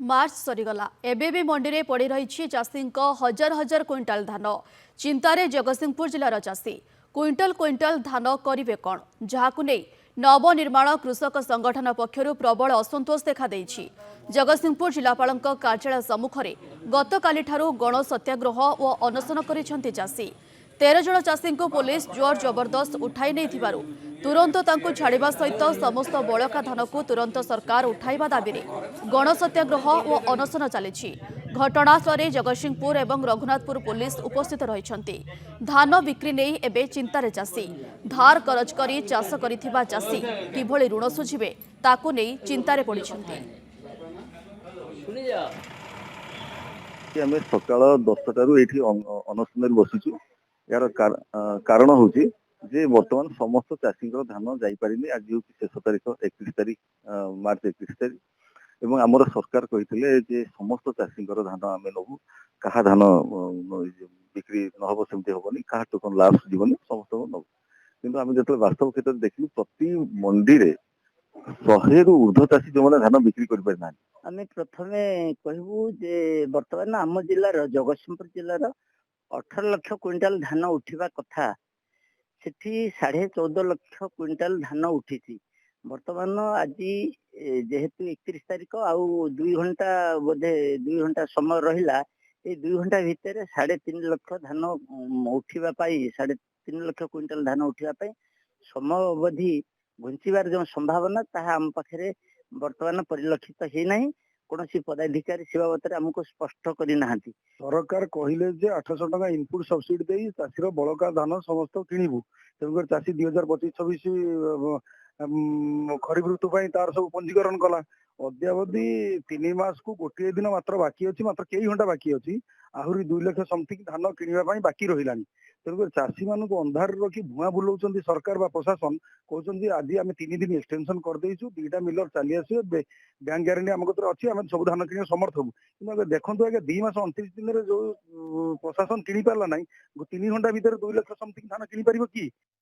मार्च सरीगला एबे भी मंडी में पड़ी रही चाषी हजार हजार क्विंटाल धान चिंतार जगतसिंहपुर जिलार चाषी क्विंटाल क्विंटाल धान करेंगे कौन जहां नहीं नवनिर्माण कृषक संगठन पक्षर प्रबल असंतोष देखा जगतसिंहपुर जिलापाल कार्यालय सम्मुख में गतकाली गण सत्याग्रह और अनशन कर चाषी 13 जन चाषी को पुलिस जोर जबरदस्त उठाई नहीं तुरंत छाड़ा सहित समस्त बलका धान को तुरंत सरकार उठाइबा दाबी गण सत्याग्रह और अनशन चली घटनास्थल में जगतसिंहपुर और रघुनाथपुर पुलिस उपस्थित रही धान बिक्री नहीं एबे चिंतार चाषी धार करज करी चाष करिथिबा चाषी किभଳି ऋण सुझिबे ताकू नहीं चिंतार पड़िछन्ति। आम सकाल 10टारू ये अनशन बसुचु यार कारण हूँ जे बर्तमान समस्त चाषी धान जापारे आज हूँ शेष तारीख 31 तारीख मार्च 31 तारीख एवं आमर सरकार कही समस्त चाषी धान आम नबू क्या धान बिक्री नहब सेमती हेनी क्या टोकन लास्ट जीवन समस्त नबू किंतु आम जो वास्तव क्षेत्र में देखलु प्रति मंडी रे 100 रु ऊर्ध्व चाषी जो धान बिक्री कर आम प्रथम कहबू जे बर्तमान आम जिलार जगतसिंहपुर जिलार 18 लाख क्विंटाल धान उठा कथा सेठी 14.5 लाख क्विंटाल धान उठी बर्तमान आज जेहेतु 31 तारीख आउ 2 घंटा बोधे 2 घंटा समय रहा ये 2 घंटा भितर 3.5 लाख धान उठा 3.5 लाख क्विंटाल धान उठा समय अवधि घुंचार जो संभावना ताहा आम पाखे बर्तमान परिलक्षित होना कौन पदाधिकारी से बाबद आमको स्पष्ट करना सरकार कहले 800 टका इनपुट सब्सिडी दे चाषीर बलका धान समस्त किणु तेणुकर चाषी 2025-26 खरीफ ऋतु तार सब पंजीकरण कला अद्यावधि 3 मास को गोटे दिन मात्र बाकी अच्छी मात्र कई घंटा बाकी अच्छी आहरी 2 लाख समथिंग धान किणवाई बाकी रहा तेणुकर चाषी मान अंधार रखी भुआ बुलाऊँ सरकार बा प्रशासन कहते आज आम 3 दिन एक्सटेंशन करदेचु 2टा मिलर चली आस बैंक ग्यारंटी आम कतर अच्छी आम सब धान किण समर्थ हूँ कि देखो आगे 2 मास 29 दिन जो प्रशासन किणी पारा ना 3 घंटा भितर 2 लाख समथिंग धान किणी पार कि